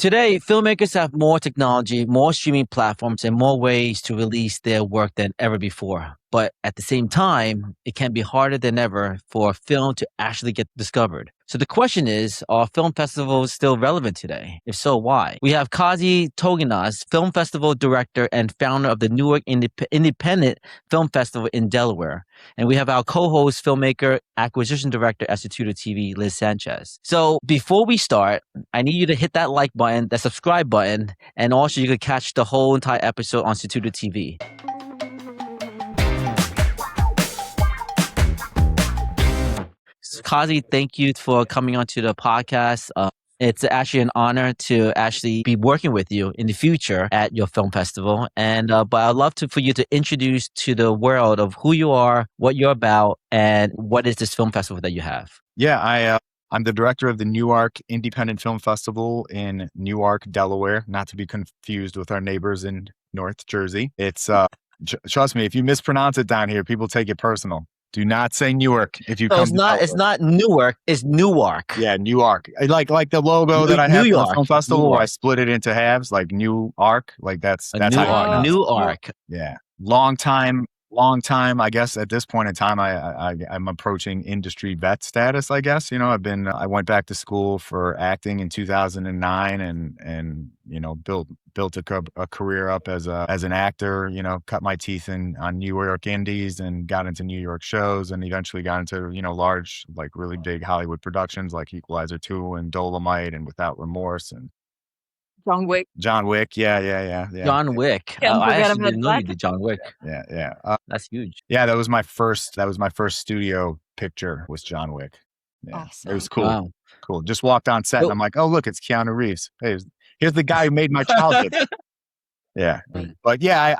Today, filmmakers have more technology, more streaming platforms, and more ways to release their work than ever before. But at the same time, it can be harder than ever for a film to actually get discovered. So the question is, are film festivals still relevant today? If so, why? We have Kazy Tauginas, film festival director and founder of the Newark Independent Film Festival in Delaware. And we have our co-host, filmmaker, acquisition director at Sutudu TV, Liz Sanchez. So before we start, I need you to hit that like button, that subscribe button, and also you can catch the whole entire episode on Sutudu TV. Kazy, thank you for coming onto the podcast. It's actually an honor to actually be working with you in the future at your film festival. And but I'd love for you to introduce to the world of who you are, what you're about, and what is this film festival that you have. Yeah, I'm the director of the Newark Independent Film Festival in Newark, Delaware, not to be confused with our neighbors in North Jersey. It's trust me, if you mispronounce it down here, people take it personal. Do not say Newark if you come. It's not Newark. It's Newark. Yeah, Newark. Like the logo that I have for the film festival, where I split it into halves, like New Arc. Like that's how Newark. Yeah, long time. I guess at this point in time, I'm approaching industry vet status. I guess I went back to school for acting in 2009, and built a career up as an actor. Cut my teeth on New York indies and got into New York shows, and eventually got into large, like really big Hollywood productions like Equalizer 2 and Dolomite and Without Remorse and John Wick. Yeah. John Wick. I actually didn't know you did John Wick. Yeah. That's huge. Yeah, that was my first studio picture, was John Wick. Yeah, awesome. It was cool. Wow. Cool. Just walked on set and I'm like, oh look, it's Keanu Reeves. Hey, here's the guy who made my childhood. Yeah, but yeah,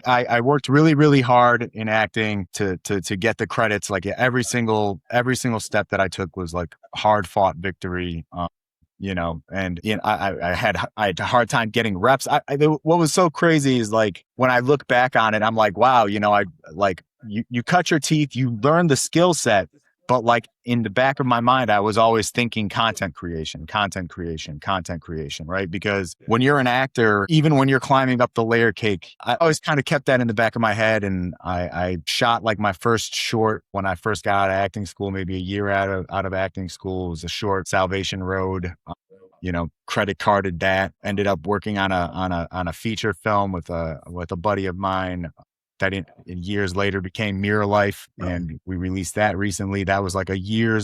I worked really, really hard in acting to get the credits. Like every single step that I took was like hard fought victory. And I had a hard time getting reps. What was so crazy is like when I look back on it, I'm like, wow, you cut your teeth, you learn the skill set, but like in the back of my mind, I was always thinking content creation, right? Because when you're an actor, even when you're climbing up the layer cake, I always kind of kept that in the back of my head. And I shot like my first short when I first got out of acting school, maybe a year out of acting school. It was a short, Salvation Road. Credit carded that. Ended up working on a feature film with a buddy of mine that years later became Mirror Life, and we released that recently. That was like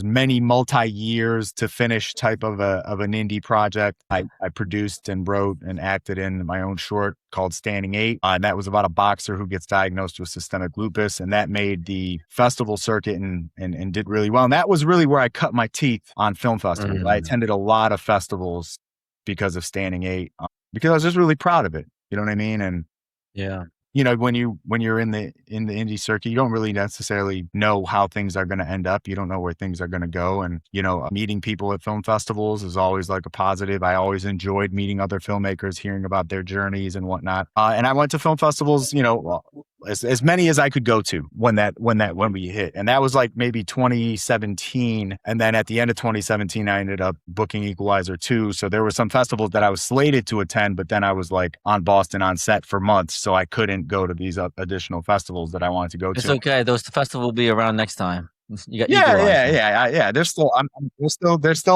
many multi-years to finish type of an indie project. I produced and wrote and acted in my own short called Standing 8. And that was about a boxer who gets diagnosed with systemic lupus, and that made the festival circuit and did really well. And that was really where I cut my teeth on film festivals. Mm-hmm. I attended a lot of festivals because of Standing 8, because I was just really proud of it. You know what I mean? And yeah. When you're in the indie circuit, you don't really necessarily know how things are going to end up. You don't know where things are going to go. And, meeting people at film festivals is always like a positive. I always enjoyed meeting other filmmakers, hearing about their journeys and whatnot. And I went to film festivals, as many as I could go to when we hit. And that was like maybe 2017. And then at the end of 2017, I ended up booking Equalizer 2. So there were some festivals that I was slated to attend, but then I was like on Boston on set for months. So I couldn't go to these additional festivals that I wanted to go to. It's okay. Those festivals will be around next time. Yeah. They're still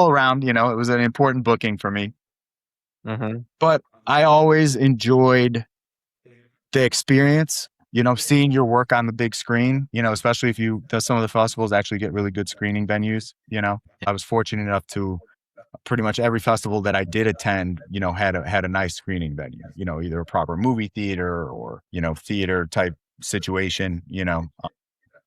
around. It was an important booking for me. Mm-hmm. But I always enjoyed the experience. Seeing your work on the big screen, especially if some of the festivals actually get really good screening venues. I was fortunate enough to pretty much every festival that I did attend, had a nice screening venue, either a proper movie theater or, theater type situation,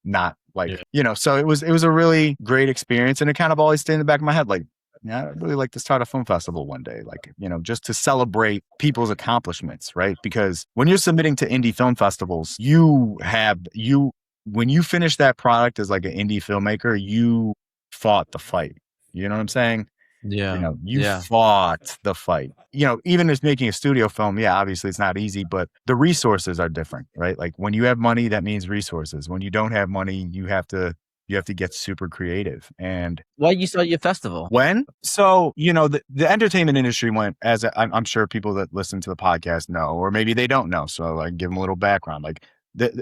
not like, so it was a really great experience. And it kind of always stayed in the back of my head. Like, I'd really like to start a film festival one day, like, just to celebrate people's accomplishments, right? Because when you're submitting to indie film festivals, when you finish that product as like an indie filmmaker, you fought the fight. You know what I'm saying? Yeah. You fought the fight. Even as making a studio film, obviously it's not easy, but the resources are different, right? Like when you have money, that means resources. When you don't have money, you have to You have to get super creative. And why you start your festival? when? So, the entertainment industry went, I'm sure people that listen to the podcast know, or maybe they don't know. So like give them a little background. Like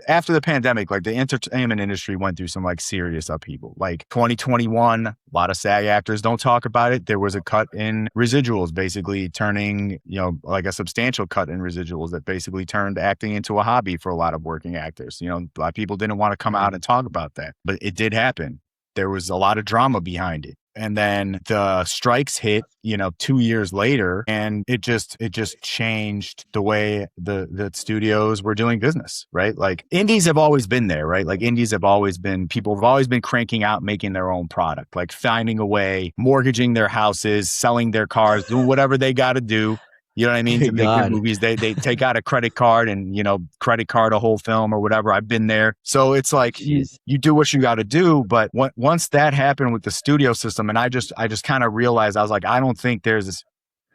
after the pandemic, like the entertainment industry went through some like serious upheaval. Like 2021, a lot of SAG actors don't talk about it. There was a cut in residuals, basically turning, like a substantial cut in residuals that basically turned acting into a hobby for a lot of working actors. A lot of people didn't want to come out and talk about that, but it did happen. There was a lot of drama behind it. And then the strikes hit, 2 years later, and it just changed the way the studios were doing business, right? Like indies have always been there, right? Like indies have always been, people have always been cranking out, making their own product, like finding a way, mortgaging their houses, selling their cars, doing whatever they got to do. You know what I mean? To make their movies, they take out a credit card and, credit card a whole film or whatever. I've been there. So it's like, you do what you got to do. But once that happened with the studio system, and I just kind of realized, I was like, I don't think there's this,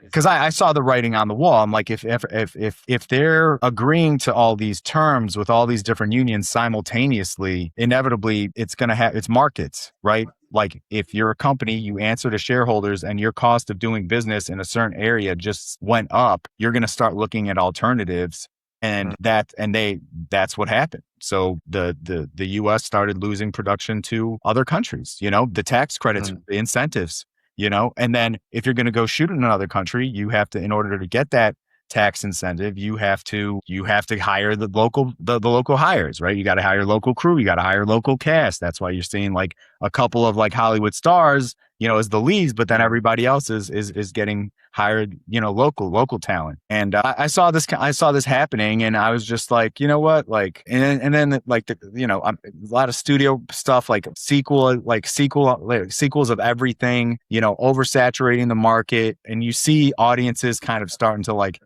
because I saw the writing on the wall. I'm like, if they're agreeing to all these terms with all these different unions simultaneously, inevitably it's going to have its markets, right? Like if you're a company, you answer to shareholders and your cost of doing business in a certain area just went up, you're going to start looking at alternatives. And that's what happened. So the US started losing production to other countries, the tax credits, the incentives, and then if you're going to go shoot in another country, you have to, in order to get that tax incentive, you have to hire the local hires, right? You got to hire local crew, you got to hire local cast. That's why you're seeing like a couple of like Hollywood stars, as the leads, but then everybody else is getting hired, local talent. And I saw this happening, and I was just like, you know what, like, and then like a lot of studio stuff, like sequels of everything, oversaturating the market, and you see audiences kind of starting to like,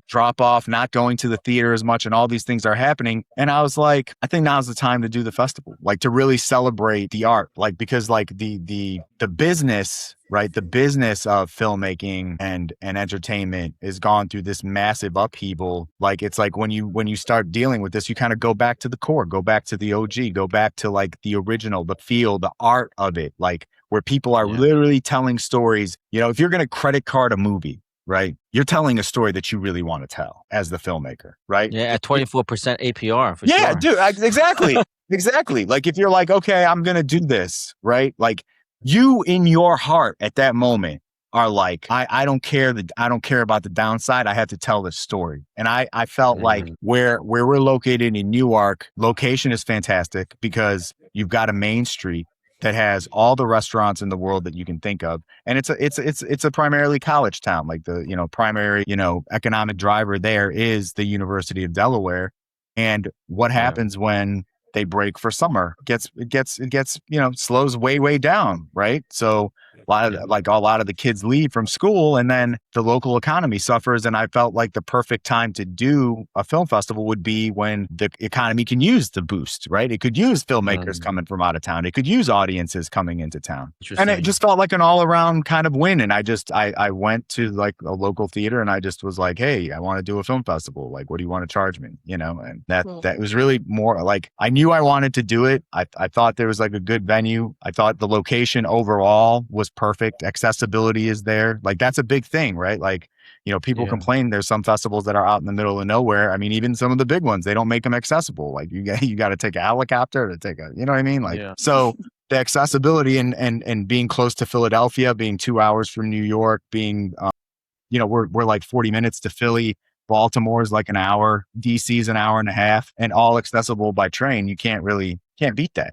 drop off, not going to the theater as much, and all these things are happening. And I was like, I think now's the time to do the festival, like to really celebrate the art, like because like the business, right? The business of filmmaking and entertainment has gone through this massive upheaval. Like it's like when you start dealing with this, you kind of go back to the core, go back to the OG, go back to like the original, the feel, the art of it, like where people are literally telling stories. If you're going to credit card a movie, right? You're telling a story that you really want to tell as the filmmaker, right? Yeah, at 24% APR for yeah, sure. Dude, exactly. Exactly. Like if you're like, okay, I'm going to do this, right? Like you in your heart at that moment are like, I don't care about the downside. I have to tell this story. And I felt like where we're located in Newark, location is fantastic because you've got a main street that has all the restaurants in the world that you can think of. And it's a primarily college town. Like the, primary, economic driver there is the University of Delaware. And what happens when they break for summer? It gets, slows way down. Right. So a lot of the kids leave from school, and then the local economy suffers. And I felt like the perfect time to do a film festival would be when the economy can use the boost, right? It could use filmmakers coming from out of town. It could use audiences coming into town. And it just felt like an all around kind of win. And I went to like a local theater, and I just was like, hey, I want to do a film festival. Like, what do you want to charge me? And that was really more like, I knew I wanted to do it. I thought there was like a good venue. I thought the location overall was perfect. Accessibility is there. Like that's a big thing, right? Like, people complain there's some festivals that are out in the middle of nowhere. I mean, even some of the big ones, they don't make them accessible. Like you got to take a helicopter to take you know what I mean? Like, so the accessibility and being close to Philadelphia, being 2 hours from New York, being, we're like 40 minutes to Philly. Baltimore is like an hour, DC is an hour and a half, and all accessible by train. You can't beat that,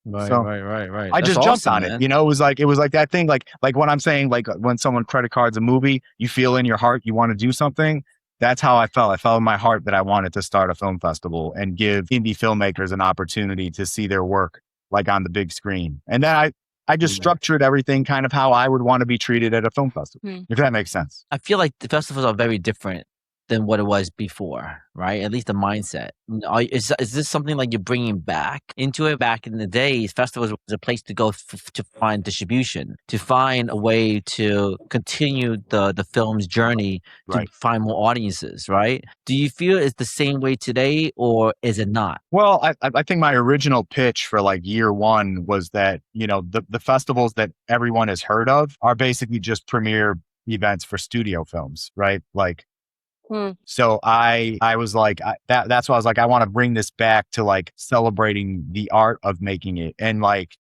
Right, so right. I just jumped on man. it. It was like that thing, like when I'm saying, like when someone credit cards a movie, you feel in your heart, you want to do something. That's how I felt. I felt in my heart that I wanted to start a film festival and give indie filmmakers an opportunity to see their work like on the big screen. And then I just structured everything kind of how I would want to be treated at a film festival, if that makes sense. I feel like the festivals are very different than what it was before, right? At least the mindset. Is this something like you're bringing back into it? Back in the days, festivals was a place to go to find distribution, to find a way to continue the film's journey, to Right. find more audiences, right? Do you feel it's the same way today, or is it not? Well, I think my original pitch for like year one was that, the festivals that everyone has heard of are basically just premiere events for studio films, right? Like, so I was like, that's why I was like, I want to bring this back to like celebrating the art of making it and like,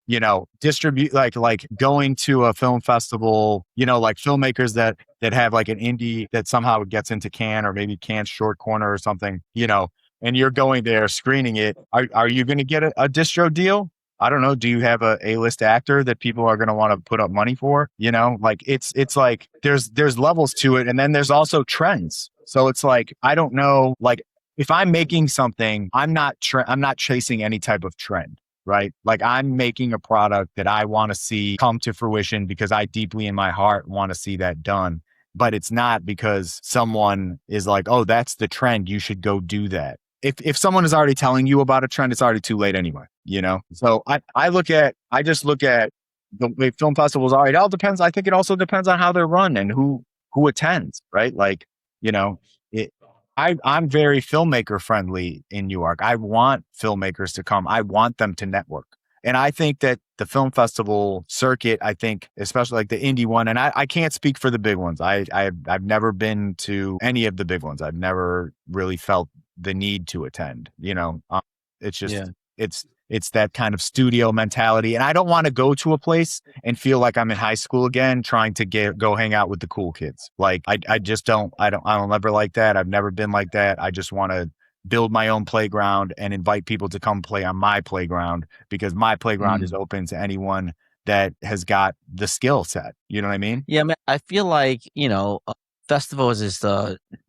distribute, like going to a film festival, like filmmakers that have like an indie that somehow gets into Cannes or maybe Cannes short corner or something, and you're going there screening it. Are you going to get a distro deal? I don't know. Do you have a A-list actor that people are going to want to put up money for? Like it's like there's levels to it. And then there's also trends. So it's like, I don't know, like if I'm making something, I'm not chasing any type of trend, right? Like I'm making a product that I want to see come to fruition because I deeply in my heart want to see that done. But it's not because someone is like, oh, that's the trend, you should go do that. If someone is already telling you about a trend, it's already too late anyway, So I just look at the way film festivals are. It all depends. I think it also depends on how they're run and who attends, right? Like, it. I'm very filmmaker friendly in Newark. I want filmmakers to come. I want them to network. And I think that the film festival circuit, I think, especially like the indie one, and I can't speak for the big ones. I've never been to any of the big ones. I've never really felt the need to attend, it's just, Yeah. it's that kind of studio mentality. And I don't want to go to a place and feel like I'm in high school again, trying to go hang out with the cool kids. Like I just don't ever like that. I've never been like that. I just want to build my own playground and invite people to come play on my playground because my playground is open to anyone that has got the skill set. You know what I mean? Yeah, man, I feel like, festivals is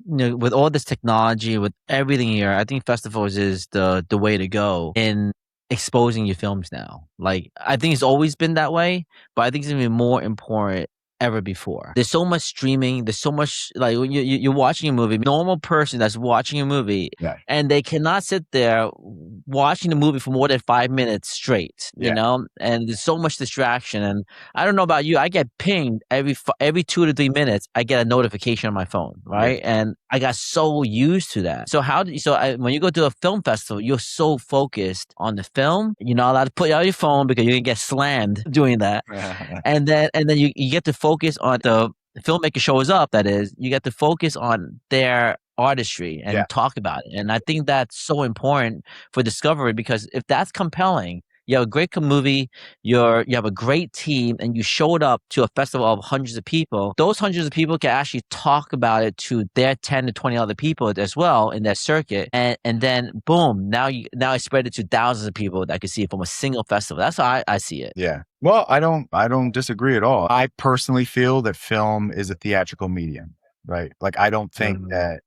with all this technology, with everything here, I think festivals is the way to go in exposing your films now. Like, I think it's always been that way, but I think it's even more important ever before. There's so much streaming. There's so much, like, when you're watching a movie, normal person that's watching a movie, Yeah. and they cannot sit there watching the movie for more than 5 minutes straight, and there's so much distraction. And I don't know about you, I get pinged every 2 to 3 minutes. I get a notification on my phone, right? Yeah. And I got so used to that. So when you go to a film festival, you're so focused on the film. You're not allowed to put out your phone because you're gonna get slammed doing that. And then you get to focus on the filmmaker shows up. That is, you get to focus on their artistry and talk about it. And I think that's so important for discovery, because if that's compelling, you have a great movie, you have a great team, and you showed up to a festival of hundreds of people. Those hundreds of people can actually talk about it to their 10 to 20 other people as well in their circuit. And then boom, now I spread it to thousands of people that can see it from a single festival. That's how I see it. Yeah. Well, I don't disagree at all. I personally feel that film is a theatrical medium, right? Like, I don't think that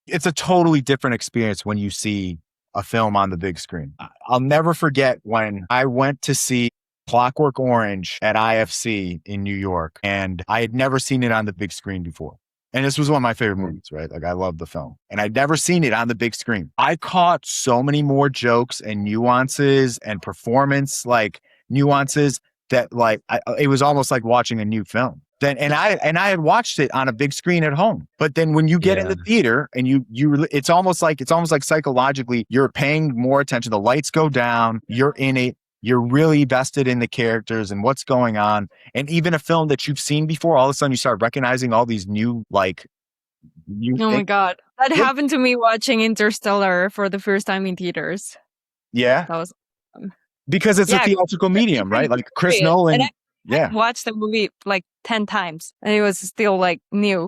it's a totally different experience when you see a film on the big screen. I'll never forget when I went to see Clockwork Orange at IFC in New York, and I had never seen it on the big screen before. And this was one of my favorite movies, right? Like, I love the film, and I'd never seen it on the big screen. I caught so many more jokes and nuances and performance nuances that it was almost like watching a new film. And I had watched it on a big screen at home. But then when you get in the theater and it's almost like psychologically you're paying more attention. The lights go down, you're in it, you're really vested in the characters and what's going on. And even a film that you've seen before, all of a sudden you start recognizing all these new Oh my God. That happened to me watching Interstellar for the first time in theaters. Yeah. That was because it's a theatrical medium, right? Like Chris Nolan. I watched the movie like 10 times and it was still like new.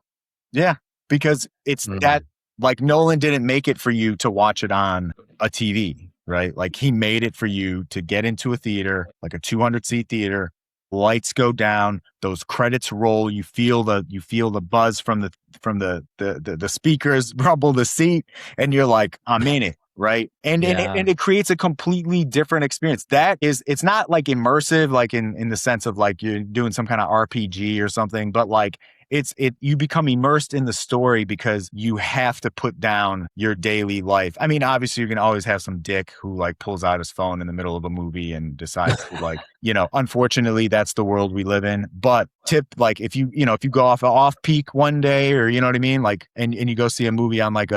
Yeah, because it's that, like, Nolan didn't make it for you to watch it on a TV, right? Like, he made it for you to get into a theater, like a 200-seat theater, lights go down, those credits roll, you feel the buzz from the speakers rumble the seat, and you're like, I'm in it. Right. And it creates a completely different experience. It's not like immersive, like in the sense of like you're doing some kind of RPG or something, but like you become immersed in the story because you have to put down your daily life. I mean, obviously you're going to always have some dick who like pulls out his phone in the middle of a movie and decides to like, unfortunately that's the world we live in. But like if you go off peak one day, or you know what I mean? Like, and you go see a movie on like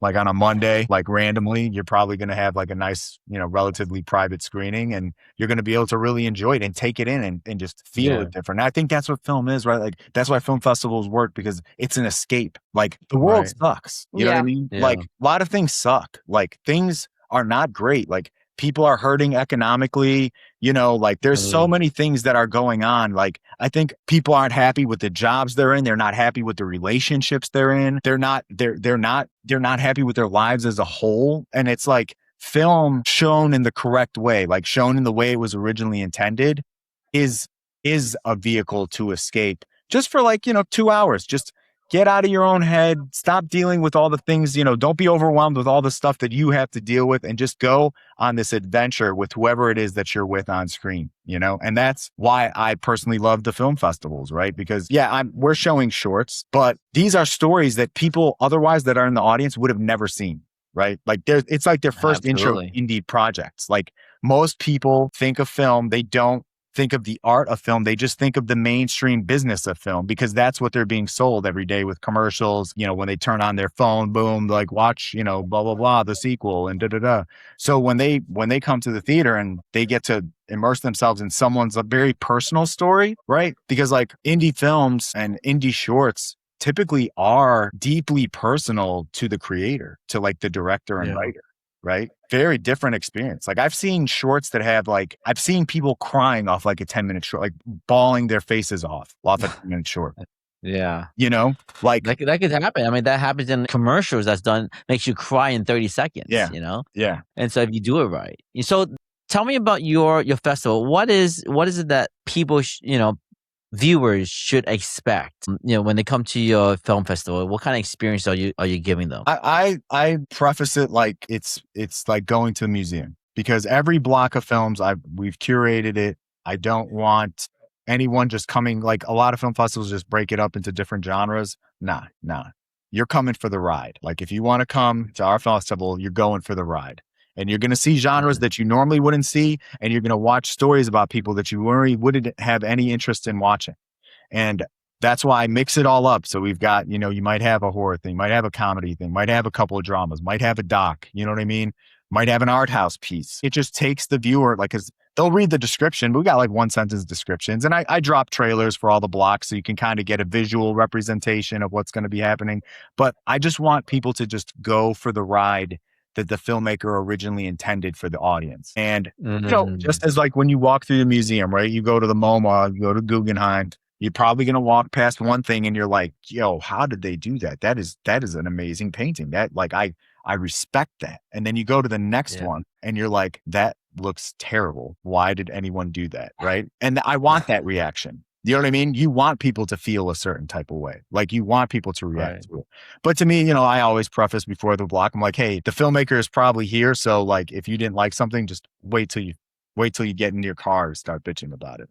like on a Monday, like randomly, you're probably going to have like a nice, relatively private screening, and you're going to be able to really enjoy it and take it in and just feel it different. And I think that's what film is, right? Like that's why film festivals work, because it's an escape. Like the world sucks. You know what I mean? Yeah. Like a lot of things suck. Like things are not great. Like people are hurting economically, like there's so many things that are going on. Like I think people aren't happy with the jobs they're in. They're not happy with the relationships they're in. They're not happy with their lives as a whole. And it's like film shown in the correct way, like shown in the way it was originally intended, is a vehicle to escape just for like, 2 hours. Just get out of your own head. Stop dealing with all the things, don't be overwhelmed with all the stuff that you have to deal with, and just go on this adventure with whoever it is that you're with on screen, and that's why I personally love the film festivals, right? Because we're showing shorts, but these are stories that people otherwise that are in the audience would have never seen, right? Like it's like their first intro indie projects. Like most people think of film, they don't think of the art of film. They just think of the mainstream business of film, because that's what they're being sold every day with commercials. When they turn on their phone, boom, like watch, blah, blah, blah, the sequel and da, da, da. So when they come to the theater and they get to immerse themselves in someone's a very personal story, right? Because like indie films and indie shorts typically are deeply personal to the creator, to like the director and writer. Right? Very different experience. Like I've seen shorts that have I've seen people crying off like a 10-minute short, like bawling their faces off a 10-minute short. Yeah. Like that could happen. I mean, that happens in commercials makes you cry in 30 seconds, Yeah. And so if you do it right. So tell me about your festival. What is it that people, viewers should expect, when they come to your film festival? What kind of experience are you giving them? I preface it like it's like going to a museum, because every block of films we've curated it. I don't want anyone just coming, like a lot of film festivals just break it up into different genres. Nah. You're coming for the ride. Like if you want to come to our festival, you're going for the ride. And you're going to see genres that you normally wouldn't see. And you're going to watch stories about people that you wouldn't have any interest in watching. And that's why I mix it all up. So we've got, you might have a horror thing, might have a comedy thing, might have a couple of dramas, might have a doc, you know what I mean? Might have an art house piece. It just takes the viewer, like, cause they'll read the description, but we got like 1-sentence descriptions. And I drop trailers for all the blocks so you can kind of get a visual representation of what's going to be happening. But I just want people to just go for the ride that the filmmaker originally intended for the audience. And just as like when you walk through the museum, right? You go to the MoMA, you go to Guggenheim, you're probably going to walk past one thing and you're like, yo, how did they do that? That is an amazing painting. That like, I respect that. And then you go to the next one and you're like, that looks terrible. Why did anyone do that? Right. And I want that reaction. You know what I mean? You want people to feel a certain type of way. Like you want people to react to it. But to me, I always preface before the block, I'm like, hey, the filmmaker is probably here. So like, if you didn't like something, just wait till you get in your car and start bitching about it.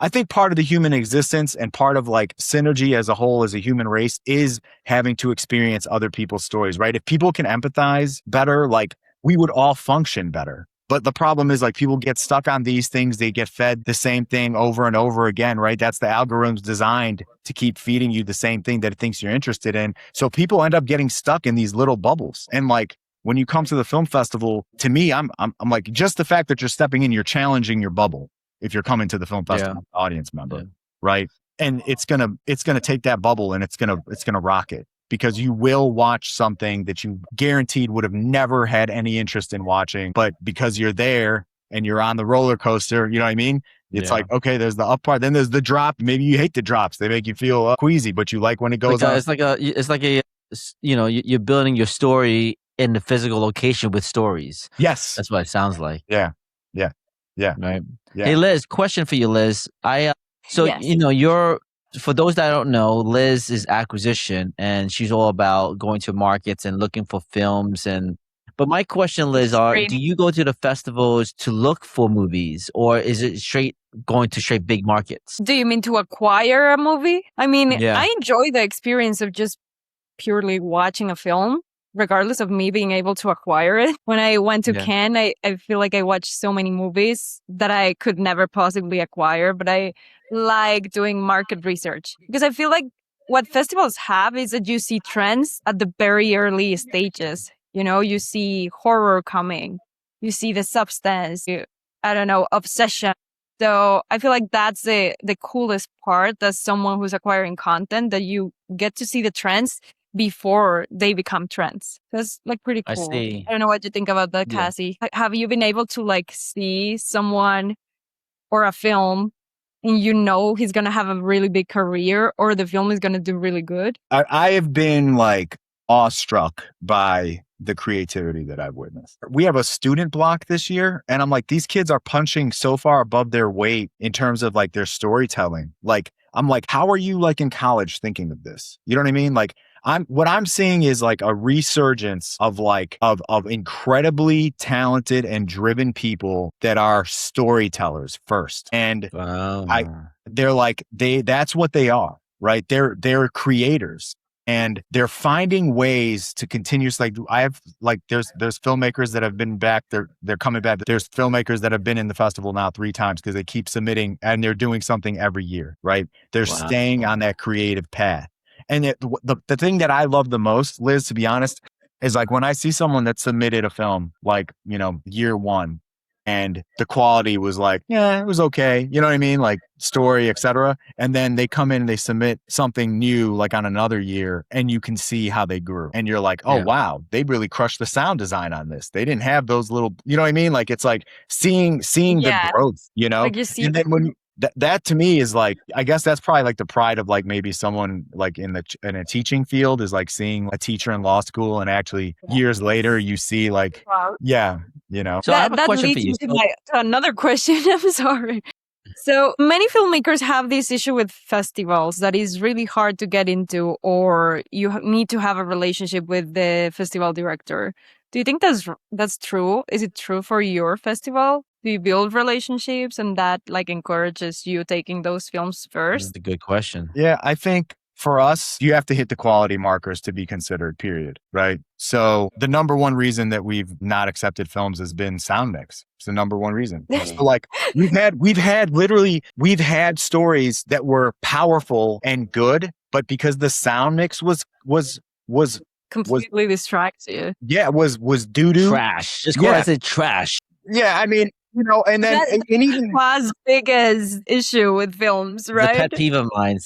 I think part of the human existence and part of like synergy as a whole, as a human race, is having to experience other people's stories, right? If people can empathize better, like we would all function better. But the problem is like people get stuck on these things. They get fed the same thing over and over again, right? That's the algorithm's designed to keep feeding you the same thing that it thinks you're interested in. So people end up getting stuck in these little bubbles. And like when you come to the film festival, to me, I'm like, just the fact that you're stepping in, you're challenging your bubble. If you're coming to the film festival audience member, right? And it's gonna take that bubble and it's gonna rock it. Because you will watch something that you guaranteed would have never had any interest in watching. But because you're there and you're on the roller coaster, you know what I mean? It's like, okay, there's the up part, then there's the drop. Maybe you hate the drops. They make you feel queasy, but you like when it goes on. It's like you're building your story in the physical location with stories. Yes. That's what it sounds like. Yeah. Right. Yeah. Hey, Liz, question for you, Liz. For those that don't know, Liz is acquisition, and she's all about going to markets and looking for films and But my question, Which Liz, is are great. do you go to the festivals to look for movies, or is it straight going to straight big markets? Do you mean to acquire a movie? I mean, Yeah. I enjoy the experience of just purely watching a film, regardless of me being able to acquire it. When I went to Yeah. Cannes, I feel like I watched so many movies that I could never possibly acquire, but I like doing market research because I feel like what festivals have is that you see trends at the very early stages. You know, you see horror coming, you see the substance, I don't know, obsession. So I feel like that's the coolest part as someone who's acquiring content, that you get to see the trends before they become trends. That's like pretty I cool. see. I don't know what you think about that, Yeah. Kazy. Have you been able to like see someone or a film and you know he's going to have a really big career or the film is going to do really good? I have been like awestruck by the creativity that I've witnessed. We have a student block this year, and I'm like, these kids are punching so far above their weight in terms of like their storytelling. Like, I'm like, how are you like in college thinking of this? You know what I mean? Like, what I'm seeing is like a resurgence of like of incredibly talented and driven people that are storytellers first. And Wow. they're like, that's what they are, right? They're creators. And they're finding ways to continuously, like, I have like, there's filmmakers that have been back. They're coming back. There's filmmakers that have been in the festival now 3 times because they keep submitting and they're doing something every year, right? They're Wow. staying on that creative path. And the thing that I love the most, Liz, to be honest, is like when I see someone that submitted a film, like, you know, year 1, and the quality was like, yeah, it was okay. You know what I mean? Like story, etc. And then they come in and they submit something new, like on another year, and you can see how they grew. And you're like, oh, Yeah. wow, they really crushed the sound design on this. They didn't have those little, you know what I mean? Like, it's like seeing Yeah. the growth, you know? Like you see, And then when you, that to me is like, I guess that's probably like the pride of like maybe someone like in a teaching field is like seeing a teacher in law school and actually years later you see like, wow. yeah, you know. So I have a That question for leads you. me to another question. I'm sorry. So many filmmakers have this issue with festivals that is really hard to get into, or you need to have a relationship with the festival director. Do you think that's true? Is it true for your festival? Do you build relationships and that like encourages you taking those films That's first? a good question. Yeah, I think for us, you have to hit the quality markers to be considered, period. Right. So the number one reason that we've not accepted films has been sound mix. It's the number one reason. So like we've had stories that were powerful and good, but because the sound mix was Completely distracts you. yeah, was doo-doo. Trash. Just go. I said trash. Yeah, I mean, you know, and then That's and even Khoa's biggest issue with films, It's a right? pet peeve of mine.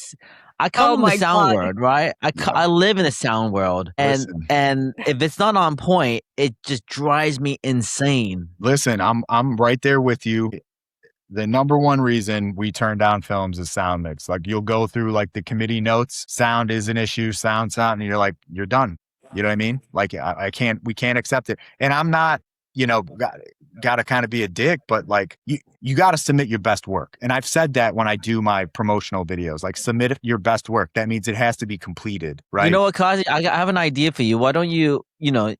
I come Oh from the my sound God. world, right? I live in the sound world, and Listen. and if it's not on point, it just drives me insane. Listen, I'm right there with you. The number one reason we turn down films is sound mix. Like you'll go through like the committee notes, sound is an issue, sound, and you're like, you're done. You know what I mean? Like we can't accept it. And I'm not, you know, got to kind of be a dick, but like you got to submit your best work. And I've said that when I do my promotional videos, like submit your best work. That means it has to be completed, right? You know what, Kazi? I have an idea for you. Why don't you,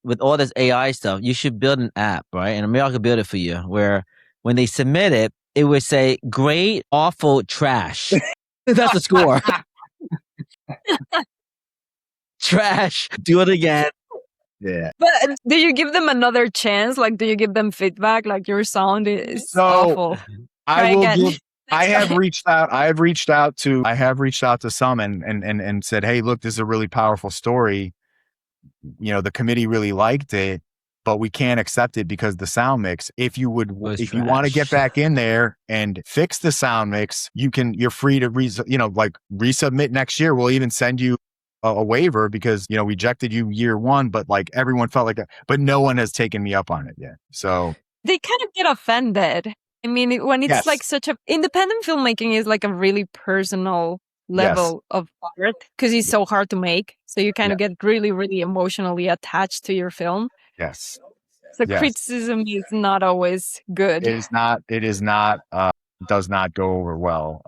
with all this AI stuff, you should build an app, right? And maybe I could build it for you, where when they submit it, it would say great, awful, trash. That's the score. Trash. Do it again. Yeah. But do you give them another chance? Like, do you give them feedback? Like, your sound is awful. I have reached out to some and said, hey, look, this is a really powerful story. You know, the committee really liked it, but we can't accept it because the sound mix. If you want to get back in there and fix the sound mix, you're free to resubmit next year. We'll even send you a waiver because, we rejected you year 1, but like everyone felt like that, but no one has taken me up on it yet. So they kind of get offended. I mean, when it's like such independent filmmaking is like a really personal level of art because it's so hard to make. So you kind of get really, really emotionally attached to your film. Yes. So criticism is not always good. It is not, does not go over well.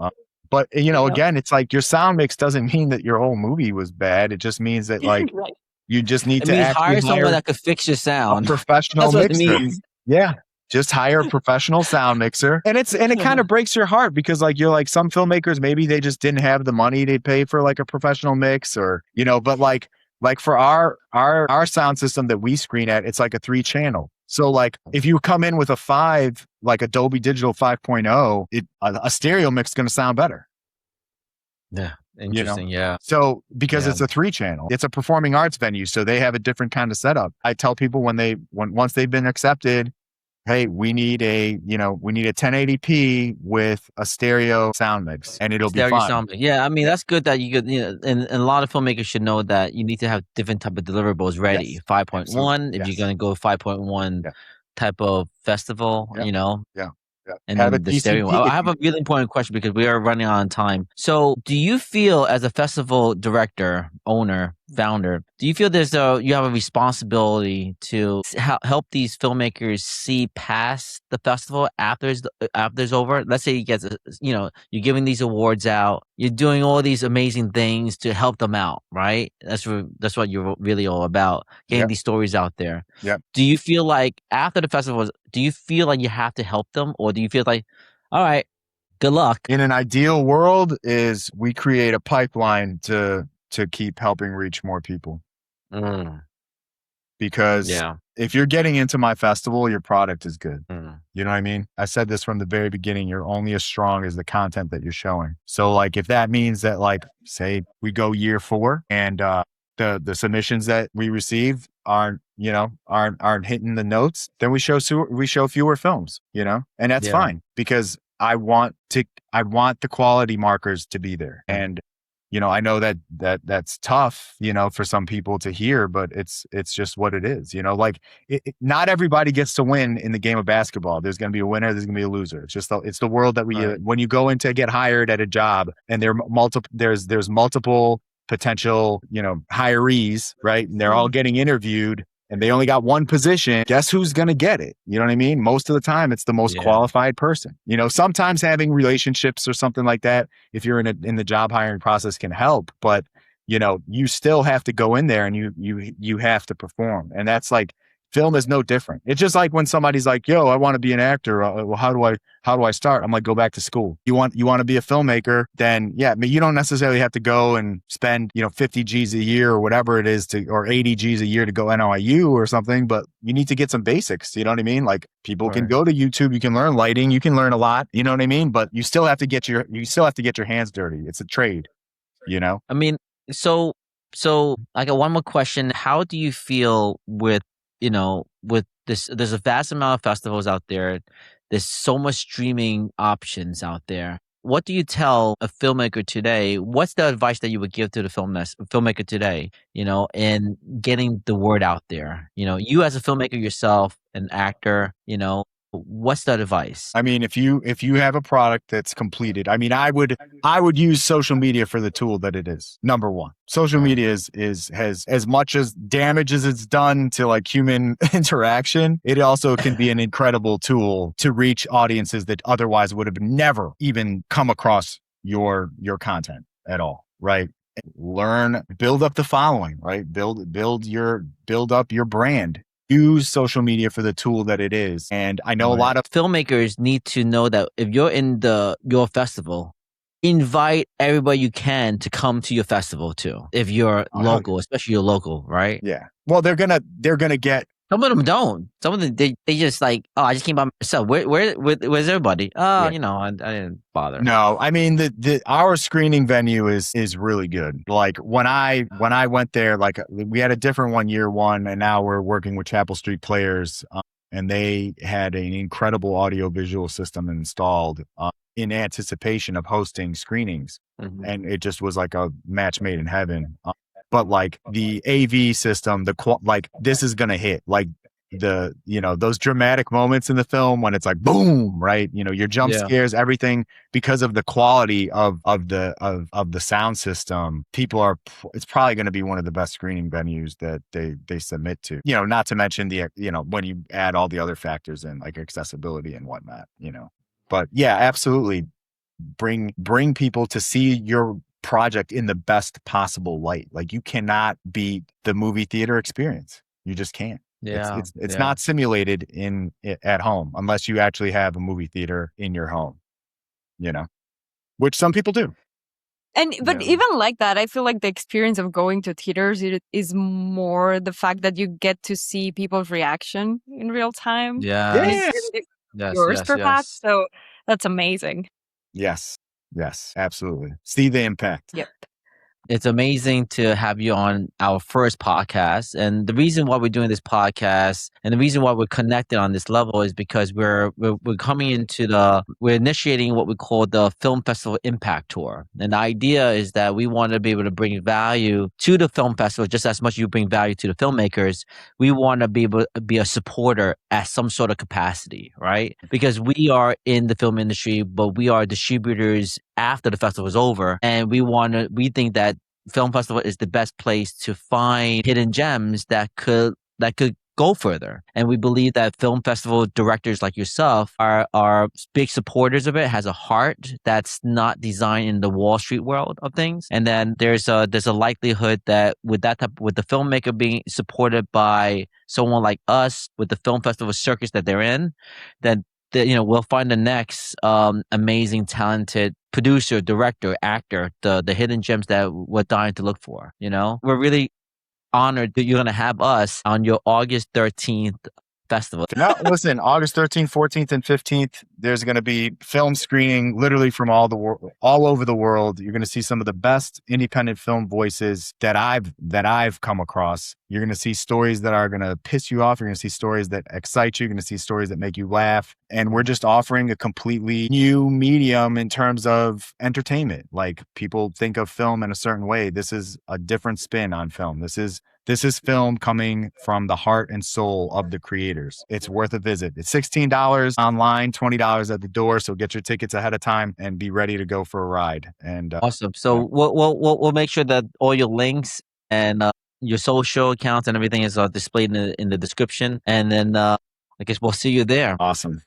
But, again, it's like your sound mix doesn't mean that your whole movie was bad. It just means that like, You just need It to means actually hire someone hire that could fix your a sound. professional That's what it mixer. means. Yeah. Just hire a professional sound mixer. And it kind of breaks your heart because like you're like some filmmakers, maybe they just didn't have the money to pay for like a professional mix or, but like for our sound system that we screen at, it's like a 3-channel. So like if you come in with a 5, like Adobe Digital 5.0, a stereo mix is going to sound better. Yeah. Interesting. Yeah. So because it's a 3-channel, it's a performing arts venue. So they have a different kind of setup. I tell people once they've been accepted, hey, we need a 1080p with a stereo sound mix and it'll be fine. Sound. Yeah. I mean, that's good that you could, and a lot of filmmakers should know that you need to have different type of deliverables ready. Yes, 5.1, absolutely. if you're going to go 5.1 type of festival, Yeah. And have then the stereo. I have a really important question because we are running on time. So do you feel as a festival director, owner, founder, do you feel you have a responsibility to help these filmmakers see past the festival after it's over? Let's say you get, you're giving these awards out, you're doing all these amazing things to help them out, right? That's what you're really all about, getting these stories out there. Yeah. Do you feel like after the festival, do you feel like you have to help them, or do you feel like, all right, good luck? In an ideal world, is we create a pipeline to keep helping reach more people. Because if you're getting into my festival, your product is good. You know what I mean? I said this from the very beginning. You're only as strong as the content that you're showing. So like, if that means that like, say we go year 4 and the submissions that we receive aren't hitting the notes, then we show fewer films, and that's fine because I want the quality markers to be there. And I know that's tough, for some people to hear, but it's just what it is, like not everybody gets to win in the game of basketball. There's going to be a winner. There's going to be a loser. It's just, it's the world that when you go in to get hired at a job and there's multiple potential, hirees, right? And they're all getting interviewed and they only got one position. Guess who's going to get it? You know what I mean? Most of the time, it's the most qualified person. Sometimes having relationships or something like that, if you're in the job hiring process, can help. But you still have to go in there and you have to perform. And that's like, film is no different. It's just like when somebody's like, "Yo, I want to be an actor. Well, how do I start?" I'm like, "Go back to school. You want to be a filmmaker? Then but you don't necessarily have to go and spend 50 G's a year or whatever it is or 80 G's a year to go NYU or something. But you need to get some basics. You know what I mean? Like people can go to YouTube. You can learn lighting. You can learn a lot. You know what I mean? But you still have to get your hands dirty. It's a trade. I mean, so I got one more question. How do you feel with this? There's a vast amount of festivals out there. There's so much streaming options out there. What do you tell a filmmaker today? What's the advice that you would give to the filmmaker today, in getting the word out there? You as a filmmaker yourself, an actor, what's that advice? I mean, if you have a product that's completed, I mean, I would use social media for the tool that it is. Number one, social media has as much as damage as it's done to like human interaction. It also can be an incredible tool to reach audiences that otherwise would have never even come across your content at all. Right. Build up the following, right? Build up your brand. Use social media for the tool that it is. And I know a lot of filmmakers need to know that if you're in your festival, invite everybody you can to come to your festival too. If you're local, especially you're local, right? Yeah. Well, they're gonna get. Some of them don't. Some of them they just like, oh, I just came by myself. Where's everybody? Oh, I didn't bother. No, I mean our screening venue is really good. Like when I went there, like we had a different one year one, and now we're working with Chapel Street Players, and they had an incredible audio visual system installed in anticipation of hosting screenings, and it just was like a match made in heaven. But like the AV system, this is gonna hit like those dramatic moments in the film when it's like boom, right? Your jump scares, everything, because of the quality of the sound system. It's probably going to be one of the best screening venues that they submit to. Not to mention when you add all the other factors in like accessibility and whatnot. But yeah, absolutely. Bring people to see project in the best possible light. Like you cannot beat the movie theater experience. You just can't. Yeah. It's not simulated at home unless you actually have a movie theater in your home, you know, which some people do. But even like that, I feel like the experience of going to theaters is more the fact that you get to see people's reaction in real time. Yeah. And it's Yes. really different from Yes. yours, Yes. perhaps. Yes. So that's amazing. Yes. Yes. Absolutely. See the impact. Yep. It's amazing to have you on our first podcast. And the reason why we're doing this podcast and the reason why we're connected on this level is because we're coming into we're initiating what we call the Film Festival Impact Tour. And the idea is that we want to be able to bring value to the film festival just as much as you bring value to the filmmakers. We want to be able to be a supporter at some sort of capacity, right? Because we are in the film industry, but we are distributors after the festival is over. And we think that film festival is the best place to find hidden gems that could go further. And we believe that film festival directors like yourself are big supporters of it, has a heart that's not designed in the Wall Street world of things. And then there's a likelihood that with the filmmaker being supported by someone like us with the film festival circus that they're in, then we'll find the next amazing, talented producer, director, actor, the hidden gems that we're dying to look for. We're really honored that you're going to have us on your August 13th festival. Now, listen, August 13th, 14th, and 15th, there's going to be film screening literally from all over the world. You're going to see some of the best independent film voices that I've come across. You're going to see stories that are going to piss you off. You're going to see stories that excite you. You're going to see stories that make you laugh. And we're just offering a completely new medium in terms of entertainment. Like people think of film in a certain way. This is a different spin on film. This is film coming from the heart and soul of the creators. It's worth a visit. It's $16 online, $20 at the door. So get your tickets ahead of time and be ready to go for a ride. And awesome. So we'll make sure that all your links and your social accounts and everything is displayed in the description. And then I guess we'll see you there. Awesome.